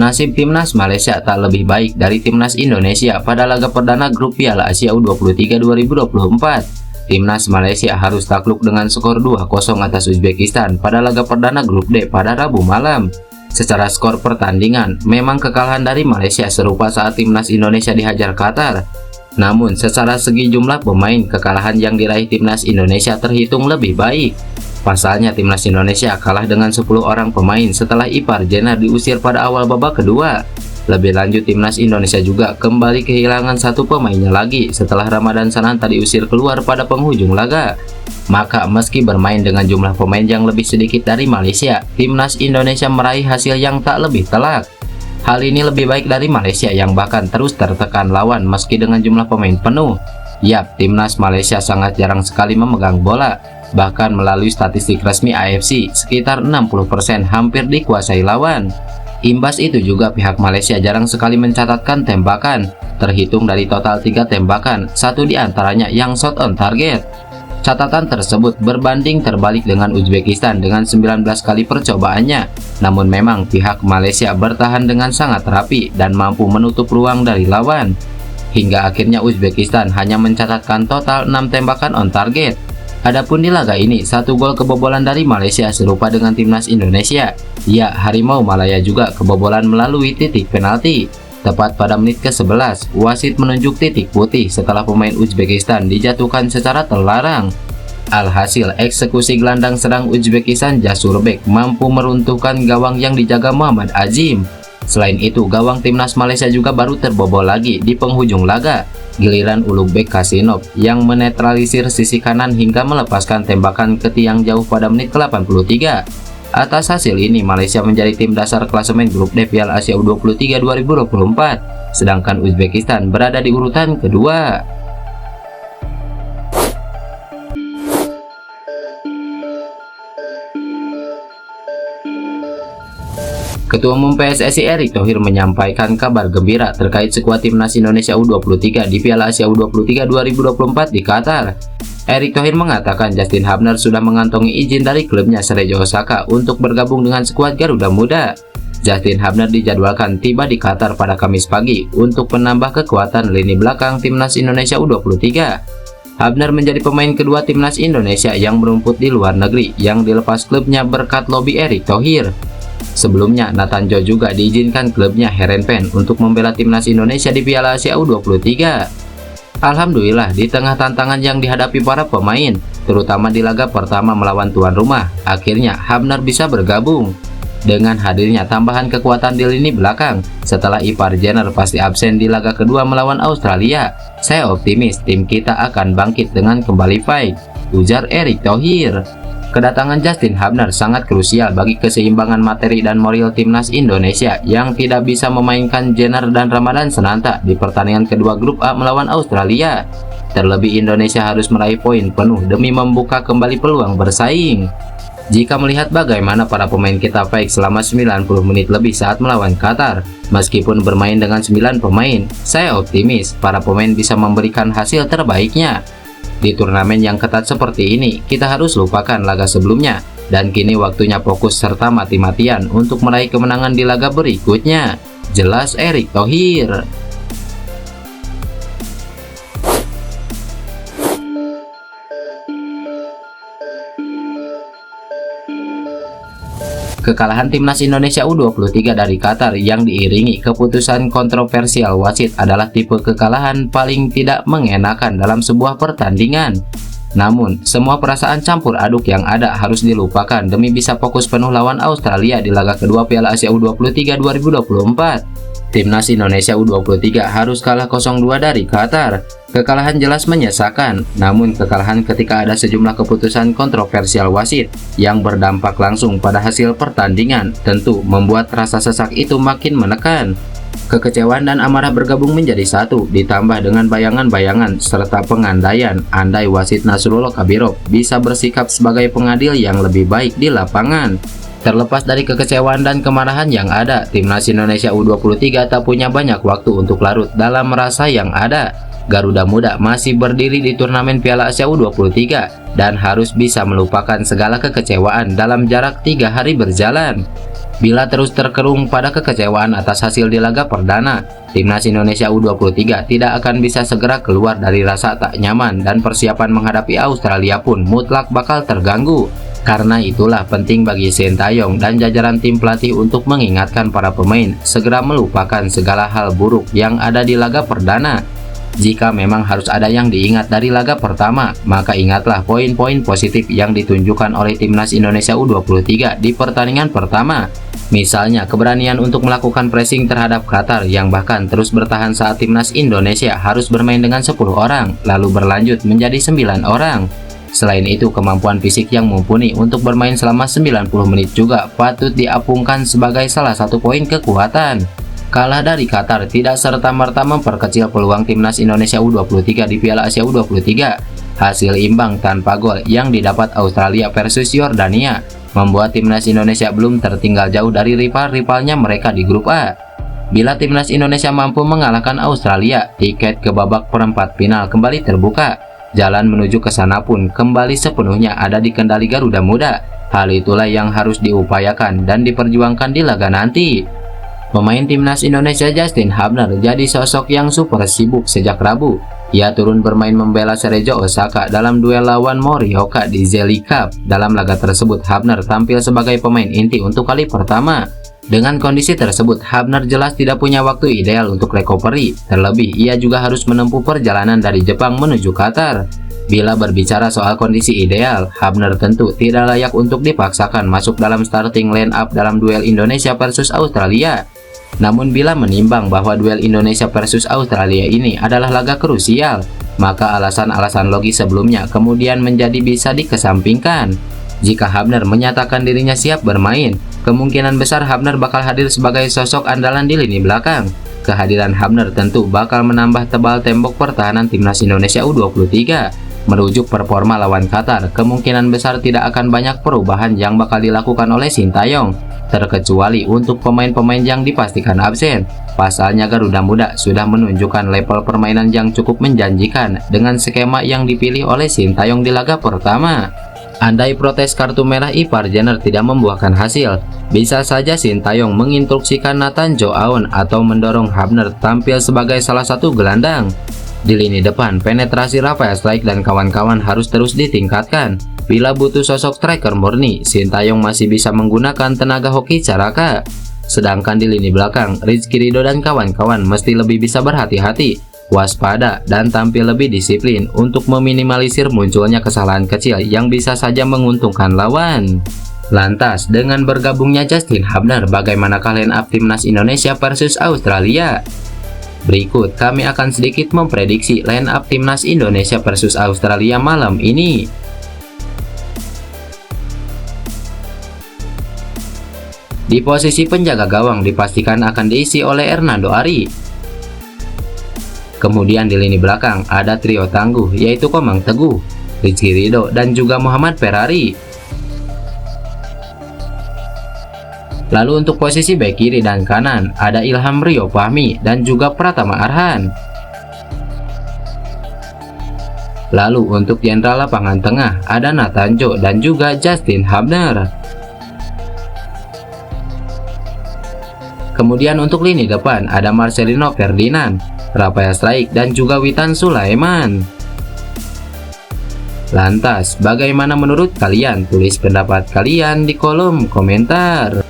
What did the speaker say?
Nasib timnas Malaysia tak lebih baik dari timnas Indonesia pada laga perdana grup Piala Asia U23 2024. Timnas Malaysia harus takluk dengan skor 2-0 atas Uzbekistan pada laga perdana grup D pada Rabu malam. Secara skor pertandingan, memang kekalahan dari Malaysia serupa saat timnas Indonesia dihajar Qatar. Namun, secara segi jumlah pemain, kekalahan yang diraih timnas Indonesia terhitung lebih baik. Pasalnya, timnas Indonesia kalah dengan 10 orang pemain setelah Ipar Jenar diusir pada awal babak kedua. Lebih lanjut, timnas Indonesia juga kembali kehilangan satu pemainnya lagi setelah Ramadan Sananta diusir keluar pada penghujung laga. Maka, meski bermain dengan jumlah pemain yang lebih sedikit dari Malaysia, timnas Indonesia meraih hasil yang tak lebih telak. Hal ini lebih baik dari Malaysia yang bahkan terus tertekan lawan meski dengan jumlah pemain penuh. Yap, timnas Malaysia sangat jarang sekali memegang bola. Bahkan melalui statistik resmi AFC, sekitar 60% hampir dikuasai lawan. Imbas itu juga pihak Malaysia jarang sekali mencatatkan tembakan. Terhitung dari total 3 tembakan, 1 diantaranya yang shot on target. Catatan tersebut berbanding terbalik dengan Uzbekistan dengan 19 kali percobaannya. Namun memang pihak Malaysia bertahan dengan sangat rapi dan mampu menutup ruang dari lawan. Hingga akhirnya Uzbekistan hanya mencatatkan total 6 tembakan on target. Adapun di laga ini, 1 gol kebobolan dari Malaysia serupa dengan timnas Indonesia. Ya, Harimau Malaya juga kebobolan melalui titik penalti. Tepat pada menit ke-11, wasit menunjuk titik putih setelah pemain Uzbekistan dijatuhkan secara terlarang. Alhasil, eksekusi gelandang serang Uzbekistan Jasurbek mampu meruntuhkan gawang yang dijaga Muhammad Azim. Selain itu, gawang timnas Malaysia juga baru terbobol lagi di penghujung laga. Giliran Ulugh Kasinov yang menetralisir sisi kanan hingga melepaskan tembakan ke tiang jauh pada menit ke-83. Atas hasil ini, Malaysia menjadi tim dasar klasemen grup D Piala Asia U23 2024, sedangkan Uzbekistan berada di urutan kedua. Ketua Umum PSSI Erick Thohir menyampaikan kabar gembira terkait skuad timnas Indonesia U23 di Piala Asia U23 2024 di Qatar. Erick Thohir mengatakan Justin Hubner sudah mengantongi izin dari klubnya Cerezo Osaka untuk bergabung dengan skuad Garuda Muda. Justin Hubner dijadwalkan tiba di Qatar pada Kamis pagi untuk menambah kekuatan lini belakang timnas Indonesia U23. Hubner menjadi pemain kedua timnas Indonesia yang merumput di luar negeri yang dilepas klubnya berkat lobi Erick Thohir. Sebelumnya, Nathan Joe juga diizinkan klubnya Heerenveen untuk membela timnas Indonesia di Piala Asia U23. Alhamdulillah, di tengah tantangan yang dihadapi para pemain, terutama di laga pertama melawan tuan rumah, akhirnya Hubner bisa bergabung. Dengan hadirnya tambahan kekuatan di lini belakang, setelah Ipar Jenar pasti absen di laga kedua melawan Australia, saya optimis tim kita akan bangkit dengan kembali fight, ujar Erick Thohir. Kedatangan Justin Hubner sangat krusial bagi keseimbangan materi dan moral timnas Indonesia yang tidak bisa memainkan Jenar dan Ramadan Sananta di pertandingan kedua grup A melawan Australia. Terlebih Indonesia harus meraih poin penuh demi membuka kembali peluang bersaing. Jika melihat bagaimana para pemain kita fight selama 90 menit lebih saat melawan Qatar, meskipun bermain dengan 9 pemain, saya optimis para pemain bisa memberikan hasil terbaiknya. Di turnamen yang ketat seperti ini, kita harus lupakan laga sebelumnya, dan kini waktunya fokus serta mati-matian untuk meraih kemenangan di laga berikutnya, jelas Erick Thohir. Kekalahan timnas Indonesia U23 dari Qatar yang diiringi keputusan kontroversial wasit adalah tipe kekalahan paling tidak mengenakan dalam sebuah pertandingan. Namun, semua perasaan campur aduk yang ada harus dilupakan demi bisa fokus penuh lawan Australia di laga kedua Piala Asia U23 2024. Timnas Indonesia U23 harus kalah 0-2 dari Qatar. Kekalahan jelas menyesakan, namun kekalahan ketika ada sejumlah keputusan kontroversial wasit yang berdampak langsung pada hasil pertandingan tentu membuat rasa sesak itu makin menekan. Kekecewaan dan amarah bergabung menjadi satu, ditambah dengan bayangan-bayangan serta pengandaian andai wasit Nasrullah Kabirov bisa bersikap sebagai pengadil yang lebih baik di lapangan. Terlepas dari kekecewaan dan kemarahan yang ada, timnas Indonesia U23 tak punya banyak waktu untuk larut dalam rasa yang ada. Garuda Muda masih berdiri di turnamen Piala Asia U23 dan harus bisa melupakan segala kekecewaan dalam jarak 3 hari berjalan. Bila terus terkerung pada kekecewaan atas hasil di laga perdana, Timnas Indonesia U23 tidak akan bisa segera keluar dari rasa tak nyaman dan persiapan menghadapi Australia pun mutlak bakal terganggu. Karena itulah penting bagi Sintayong dan jajaran tim pelatih untuk mengingatkan para pemain segera melupakan segala hal buruk yang ada di laga perdana. Jika memang harus ada yang diingat dari laga pertama, maka ingatlah poin-poin positif yang ditunjukkan oleh Timnas Indonesia U23 di pertandingan pertama. Misalnya keberanian untuk melakukan pressing terhadap Qatar yang bahkan terus bertahan saat Timnas Indonesia harus bermain dengan 10 orang, lalu berlanjut menjadi 9 orang. Selain itu, kemampuan fisik yang mumpuni untuk bermain selama 90 menit juga patut diapungkan sebagai salah satu poin kekuatan. Kalah dari Qatar tidak serta-merta memperkecil peluang Timnas Indonesia U23 di Piala Asia U23. Hasil imbang tanpa gol yang didapat Australia versus Yordania membuat Timnas Indonesia belum tertinggal jauh dari rival-rivalnya mereka di grup A. Bila Timnas Indonesia mampu mengalahkan Australia, tiket ke babak perempat final kembali terbuka. Jalan menuju ke sana pun kembali sepenuhnya ada di kendali Garuda Muda. Hal itulah yang harus diupayakan dan diperjuangkan di laga nanti. Pemain Timnas Indonesia Justin Hubner jadi sosok yang super sibuk sejak Rabu. Ia turun bermain membela Cerezo Osaka dalam duel lawan Morioka di Jelly Cup. Dalam laga tersebut, Hubner tampil sebagai pemain inti untuk kali pertama. Dengan kondisi tersebut, Hubner jelas tidak punya waktu ideal untuk recovery. Terlebih, ia juga harus menempuh perjalanan dari Jepang menuju Qatar. Bila berbicara soal kondisi ideal, Hubner tentu tidak layak untuk dipaksakan masuk dalam starting line up dalam duel Indonesia versus Australia. Namun bila menimbang bahwa duel Indonesia versus Australia ini adalah laga krusial, maka alasan-alasan logis sebelumnya kemudian menjadi bisa dikesampingkan. Jika Hubner menyatakan dirinya siap bermain, kemungkinan besar Hubner bakal hadir sebagai sosok andalan di lini belakang. Kehadiran Hubner tentu bakal menambah tebal tembok pertahanan Timnas Indonesia U23. Merujuk performa lawan Qatar, kemungkinan besar tidak akan banyak perubahan yang bakal dilakukan oleh Sintayong, terkecuali untuk pemain-pemain yang dipastikan absen. Pasalnya Garuda Muda sudah menunjukkan level permainan yang cukup menjanjikan dengan skema yang dipilih oleh Sintayong di laga pertama. Andai protes kartu merah Ipar Jenner tidak membuahkan hasil, bisa saja Sintayong menginstruksikan Nathan Joaon atau mendorong Hubner tampil sebagai salah satu gelandang. Di lini depan, penetrasi Rafael Struijk dan kawan-kawan harus terus ditingkatkan. Bila butuh sosok striker murni, Sintayong masih bisa menggunakan tenaga hoki Caraka. Sedangkan di lini belakang, Rizky Ridho dan kawan-kawan mesti lebih bisa berhati-hati, waspada, dan tampil lebih disiplin untuk meminimalisir munculnya kesalahan kecil yang bisa saja menguntungkan lawan. Lantas, dengan bergabungnya Justin Hubner, bagaimanakah line up Timnas Indonesia versus Australia? Berikut kami akan sedikit memprediksi line up Timnas Indonesia versus Australia malam ini. Di posisi penjaga gawang dipastikan akan diisi oleh Hernando Ari. Kemudian di lini belakang ada trio tangguh yaitu Komang Teguh, Rizky Ridho, dan juga Muhammad Ferrari. Lalu untuk posisi bek kiri dan kanan ada Ilham Rio Fahmi dan juga Pratama Arhan. Lalu untuk jenderal lapangan tengah ada Nathan Jo dan juga Justin Hubner. Kemudian untuk lini depan ada Marcelino Ferdinand, Rafael Struijk, dan juga Witan Sulaiman. Lantas, bagaimana menurut kalian? Tulis pendapat kalian di kolom komentar.